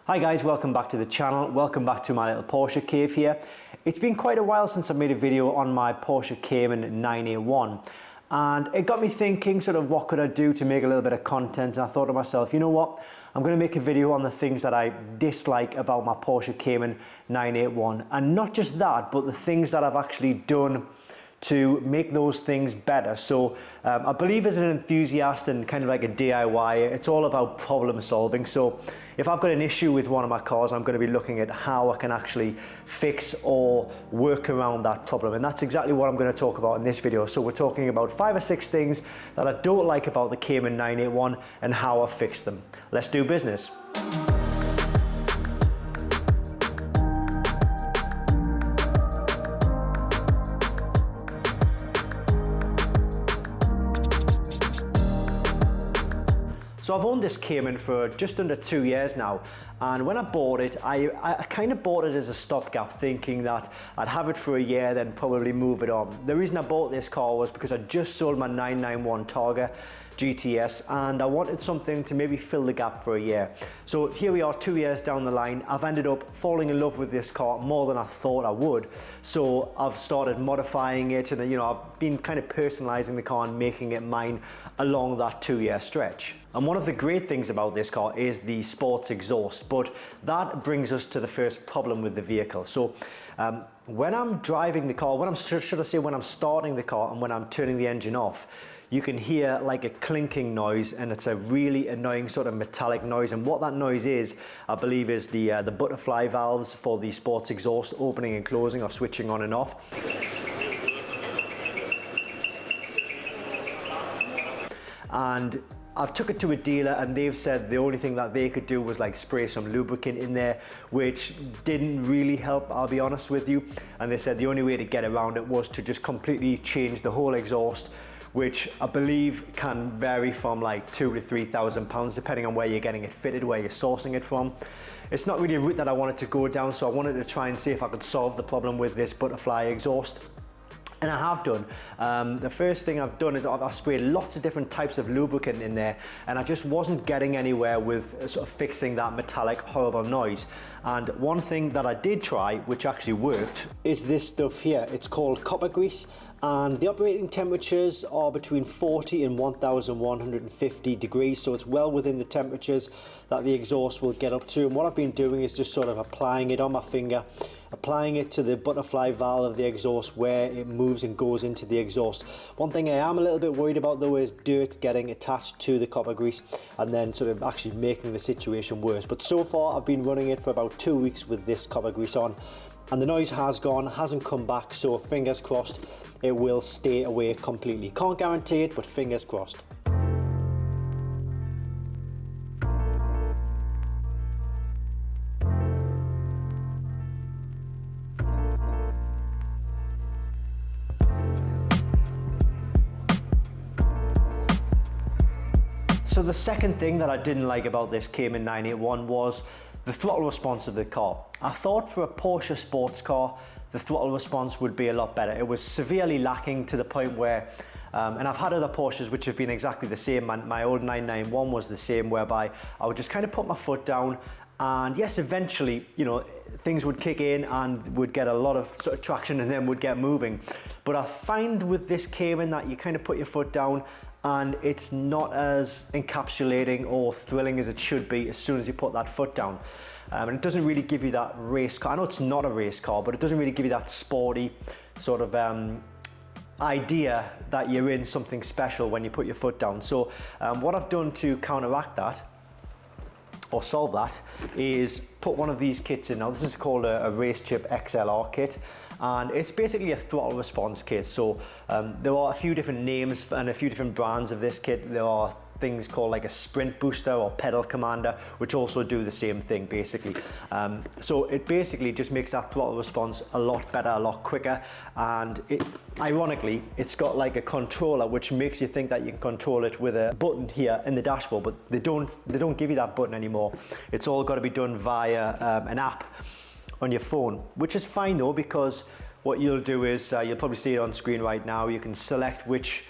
Hi guys, welcome back to the channel. Welcome back to my little Porsche cave here. It's been quite a while since I made a video on my Porsche Cayman 981, and it got me thinking sort of what could I do to make a little bit of content. And I thought to myself, you know what, I'm going to make a video on the things that I dislike about my Porsche Cayman 981, and not just that, but the things that I've actually done to make those things better. So I believe as an enthusiast and kind of like a DIY, it's all about problem solving. So if I've got an issue with one of my cars, I'm going to be looking at how I can actually fix or work around that problem. And that's exactly what I'm going to talk about in this video. So we're talking about 5 or 6 things that I don't like about the Cayman 981 and how I fixed them. Let's do business. So I've owned this Cayman for just under 2 years now, and when I bought it, I kind of bought it as a stopgap, thinking that I'd have it for a year, then probably move it on. The reason I bought this car was because I just sold my 991 Targa GTS, and I wanted something to maybe fill the gap for a year. So here we are 2 years down the line. I've ended up falling in love with this car more than I thought I would. So I've started modifying it, and I've been kind of personalizing the car and making it mine along that 2-year stretch. And one of the great things about this car is the sports exhaust, but that brings us to the first problem with the vehicle. So when I'm driving the car, when I'm starting the car and when I'm turning the engine off, you can hear like a clinking noise, and it's a really annoying sort of metallic noise. And what that noise is, I believe, is the butterfly valves for the sports exhaust opening and closing or switching on and off. And I've took it to a dealer, and they've said the only thing that they could do was like spray some lubricant in there, which didn't really help, I'll be honest with you. And they said the only way to get around it was to just completely change the whole exhaust, which I believe can vary from like £2,000 to £3,000 depending on where you're getting it fitted, where you're sourcing it from. It's not really a route that I wanted to go down, so I wanted to try and see if I could solve the problem with this butterfly exhaust. And I have done. The first thing I've done is I've sprayed lots of different types of lubricant in there, and I just wasn't getting anywhere with sort of fixing that metallic horrible noise. And one thing that I did try, which actually worked, is this stuff here. It's called copper grease, and the operating temperatures are between 40 and 1150 degrees, so it's well within the temperatures that the exhaust will get up to. And what I've been doing is just sort of applying it on my finger, applying it to the butterfly valve of the exhaust where it moves and goes into the exhaust. One thing I am a little bit worried about though is dirt getting attached to the copper grease and then sort of actually making the situation worse. But so far I've been running it for about 2 weeks with this copper grease on, and the noise has gone, hasn't come back, so fingers crossed it will stay away completely. Can't guarantee it, but fingers crossed. So the second thing that I didn't like about this Cayman 981 was the throttle response of the car. I thought for a Porsche sports car, the throttle response would be a lot better. It was severely lacking to the point where, and I've had other Porsches which have been exactly the same. My old 991 was the same, whereby I would just kind of put my foot down, and yes, eventually, things would kick in and would get a lot of sort of traction and then would get moving. But I find with this Cayman that you kind of put your foot down and it's not as encapsulating or thrilling as it should be as soon as you put that foot down. And it doesn't really give you that race car. I know it's not a race car, but it doesn't really give you that sporty sort of idea that you're in something special when you put your foot down. So what I've done to counteract that, or solve that, is put one of these kits in. Now this is called a racechip XLR kit, and it's basically a throttle response kit. So there are a few different names and a few different brands of this kit. There are things called like a sprint booster or pedal commander, which also do the same thing basically. So it basically just makes that throttle response a lot better, a lot quicker, and ironically it's got like a controller which makes you think that you can control it with a button here in the dashboard, but they don't give you that button anymore. It's all got to be done via an app on your phone, which is fine though, because what you'll do is you'll probably see it on screen right now. You can select which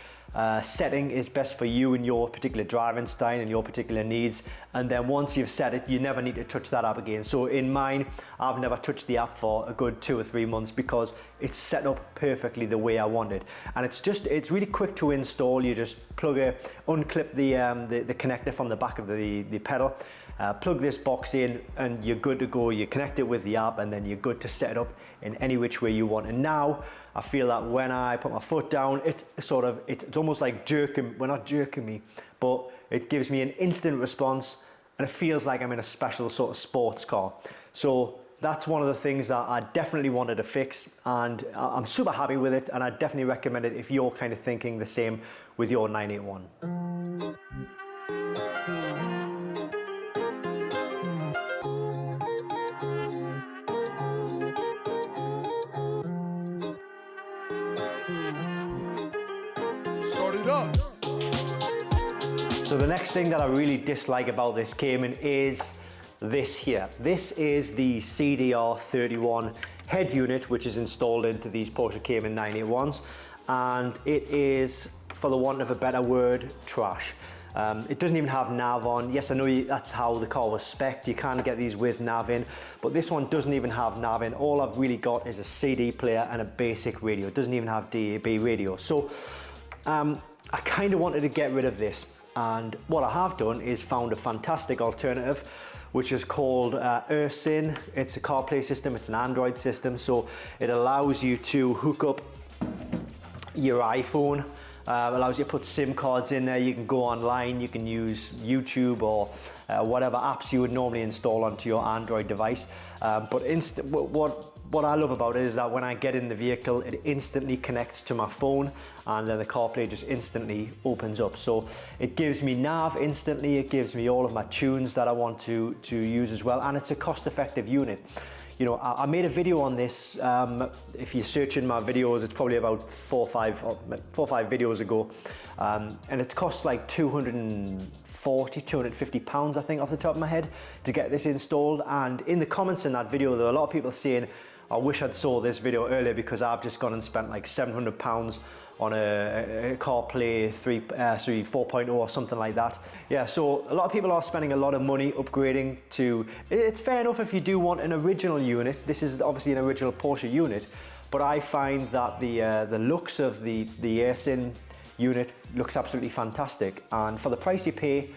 setting is best for you and your particular driving style and your particular needs, and then once you've set it, you never need to touch that app again. So in mine, I've never touched the app for a good 2 or 3 months because it's set up perfectly the way I want it, and it's really quick to install. You just unclip the connector from the back of the pedal, plug this box in, and you're good to go. You connect it with the app, and then you're good to set it up in any which way you want. And now I feel that when I put my foot down, it's almost like jerking, well, not jerking me, but it gives me an instant response, and it feels like I'm in a special sort of sports car. So that's one of the things that I definitely wanted to fix, and I'm super happy with it, and I definitely recommend it if you're kind of thinking the same with your 981. Start it up. So the next thing that I really dislike about this Cayman is this here. This is the CDR31 head unit, which is installed into these Porsche Cayman 981s, and it is, for the want of a better word, trash. It doesn't even have nav on. Yes, I know that's how the car was spec'd. You can get these with nav in, but this one doesn't even have nav in. All I've really got is a CD player and a basic radio. It doesn't even have DAB radio. So I kind of wanted to get rid of this, and what I have done is found a fantastic alternative, which is called eSIM. It's a CarPlay system. It's an Android system, so it allows you to hook up your iPhone. Allows you to put SIM cards in there. You can go online, you can use YouTube or whatever apps you would normally install onto your Android device. What I love about it is that when I get in the vehicle, it instantly connects to my phone, and then the CarPlay just instantly opens up. So it gives me nav instantly, it gives me all of my tunes that I want to use as well, and it's a cost-effective unit. You know, I made a video on this. If you search in my videos, it's probably about 4 or 5 videos ago, and it costs like £250, I think, off the top of my head, to get this installed. And in the comments in that video, there were a lot of people saying, I wish I'd saw this video earlier because I've just gone and spent like £700 on a CarPlay 4.0 or something like that. Yeah, so a lot of people are spending a lot of money upgrading to, it's fair enough if you do want an original unit. This is obviously an original Porsche unit, but I find that the looks of the eSIM unit looks absolutely fantastic, and for the price you pay,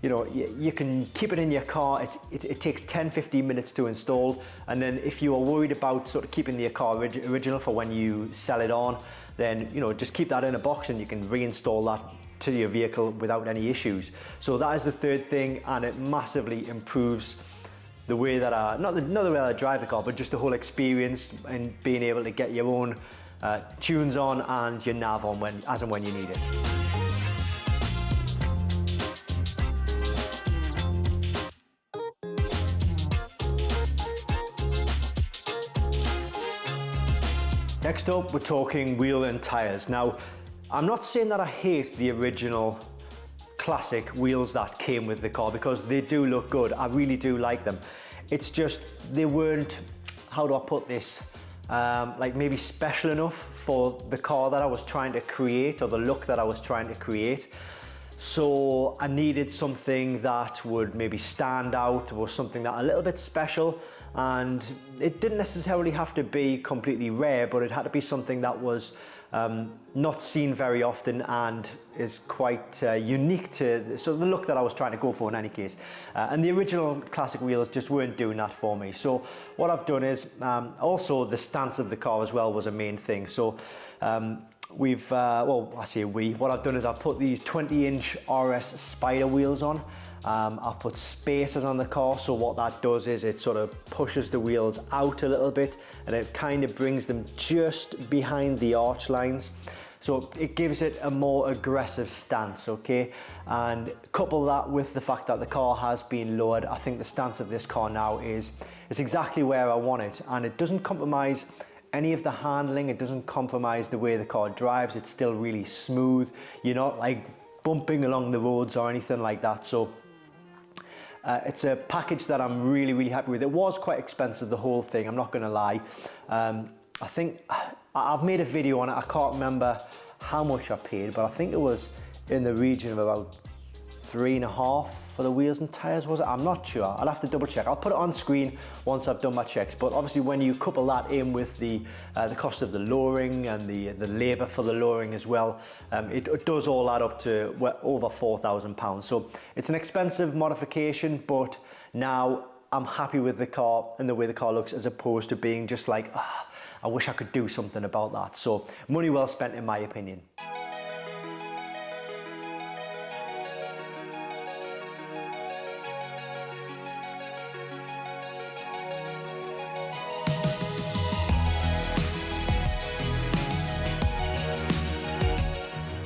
you know, you can keep it in your car. It takes 10-15 minutes to install, and then if you are worried about sort of keeping the car original for when you sell it on, then, you know, just keep that in a box and you can reinstall that to your vehicle without any issues. So that is the third thing, and it massively improves the way that not the way that I drive the car, but just the whole experience and being able to get your own tunes on and your nav on as and when you need it. Next up, we're talking wheel and tires. Now, I'm not saying that I hate the original classic wheels that came with the car, because they do look good. I really do like them. It's just, they weren't, how do I put this? Like maybe special enough for the car that I was trying to create, or the look that I was trying to create. So I needed something that would maybe stand out, or something that a little bit special, and it didn't necessarily have to be completely rare, but it had to be something that was not seen very often and is quite unique to the look that I was trying to go for in any case. And the original classic wheels just weren't doing that for me. So what I've done is, also the stance of the car as well was a main thing. So what I've done is I've put these 20-inch RS Spider wheels on. I've put spacers on the car, so what that does is it sort of pushes the wheels out a little bit, and it kind of brings them just behind the arch lines. So it gives it a more aggressive stance, okay? And couple that with the fact that the car has been lowered, I think the stance of this car now it's exactly where I want it, and it doesn't compromise any of the handling. It doesn't compromise the way the car drives. It's still really smooth. You're not like bumping along the roads or anything like that. So it's a package that I'm really, really happy with. It was quite expensive, the whole thing, I'm not gonna lie. I think I've made a video on it. I can't remember how much I paid, but I think it was in the region of about 3.5 for the wheels and tires, was it? I'm not sure. I'll have to double check. I'll put it on screen once I've done my checks. But obviously, when you couple that in with the cost of the lowering and the labour for the lowering as well, it does all add up to over £4,000. So it's an expensive modification, but now I'm happy with the car and the way the car looks, as opposed to being just like, I wish I could do something about that. So money well spent, in my opinion.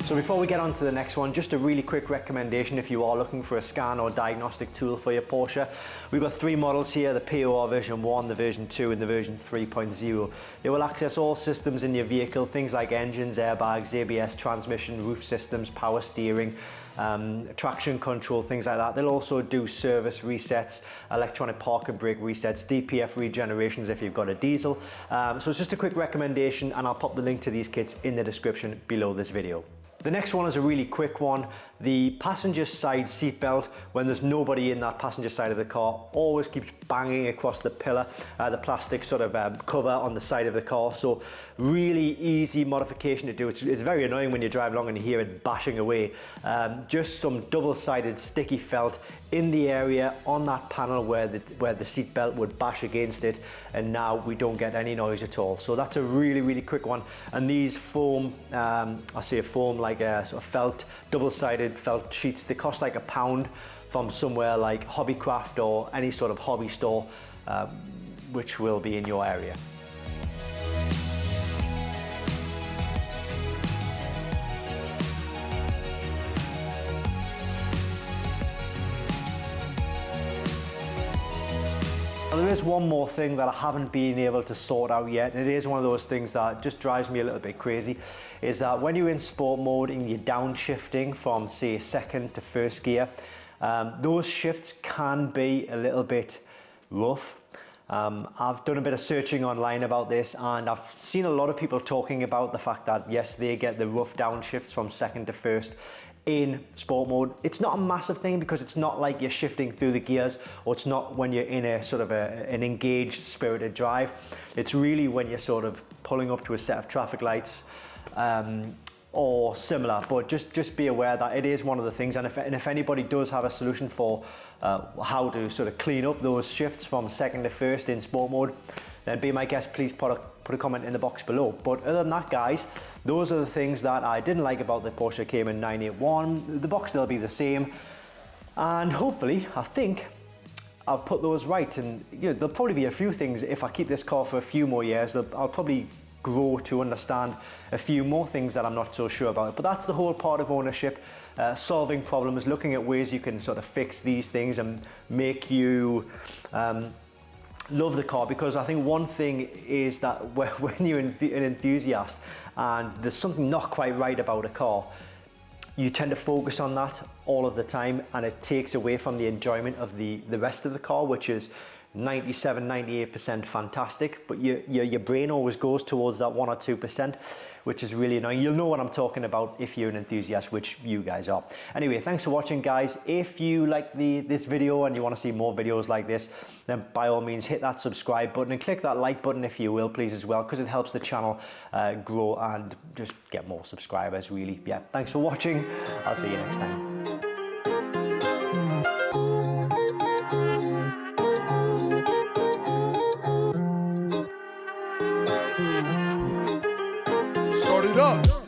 So before we get on to the next one, just a really quick recommendation if you are looking for a scan or diagnostic tool for your Porsche. We've got 3 models here, the POR version 1, the version 2 and the version 3.0. They will access all systems in your vehicle, things like engines, airbags, ABS, transmission, roof systems, power steering, traction control, things like that. They'll also do service resets, electronic park and brake resets, DPF regenerations if you've got a diesel. So it's just a quick recommendation, and I'll pop the link to these kits in the description below this video. The next one is a really quick one. The passenger side seat belt, when there's nobody in that passenger side of the car, always keeps banging across the pillar, the plastic sort of cover on the side of the car. So really easy modification to do. It's very annoying when you drive along and you hear it bashing away. Just some double-sided sticky felt in the area on that panel where the seat belt would bash against it, and now we don't get any noise at all. So that's a really quick one. And these foam, I say foam, like a sort of felt, double-sided felt sheets, they cost like £1 from somewhere like Hobbycraft or any sort of hobby store, which will be in your area. There is one more thing that I haven't been able to sort out yet, and it is one of those things that just drives me a little bit crazy, is that when you're in sport mode and you're downshifting from, say, second to first gear, those shifts can be a little bit rough. I've done a bit of searching online about this, and I've seen a lot of people talking about the fact that yes, they get the rough downshifts from second to first in sport mode. It's not a massive thing because it's not like you're shifting through the gears, or it's not when you're in a sort of an engaged, spirited drive. It's really when you're sort of pulling up to a set of traffic lights or similar. But just be aware that it is one of the things, and if anybody does have a solution for how to sort of clean up those shifts from second to first in sport mode, then be my guest. Please put a comment in the box below. But other than that, guys, those are the things that I didn't like about the Porsche Cayman 981. The box will be the same, and hopefully, I think I've put those right. And you know, there'll probably be a few things, if I keep this car for a few more years, I'll probably grow to understand a few more things that I'm not so sure about. But that's the whole part of ownership, solving problems, looking at ways you can sort of fix these things and make you love the car. Because I think one thing is that when you're an enthusiast and there's something not quite right about a car, you tend to focus on that all of the time, and it takes away from the enjoyment of the rest of the car, which is 97-98% fantastic, but your brain always goes towards that 1 or 2%, which is really annoying. You'll know what I'm talking about if you're an enthusiast, which you guys are. Anyway, thanks for watching, guys. If you like this video and you want to see more videos like this, then by all means hit that subscribe button and click that like button if you will, please, as well, because it helps the channel grow and just get more subscribers, really. Yeah, thanks for watching. I'll see you next time. Start it up.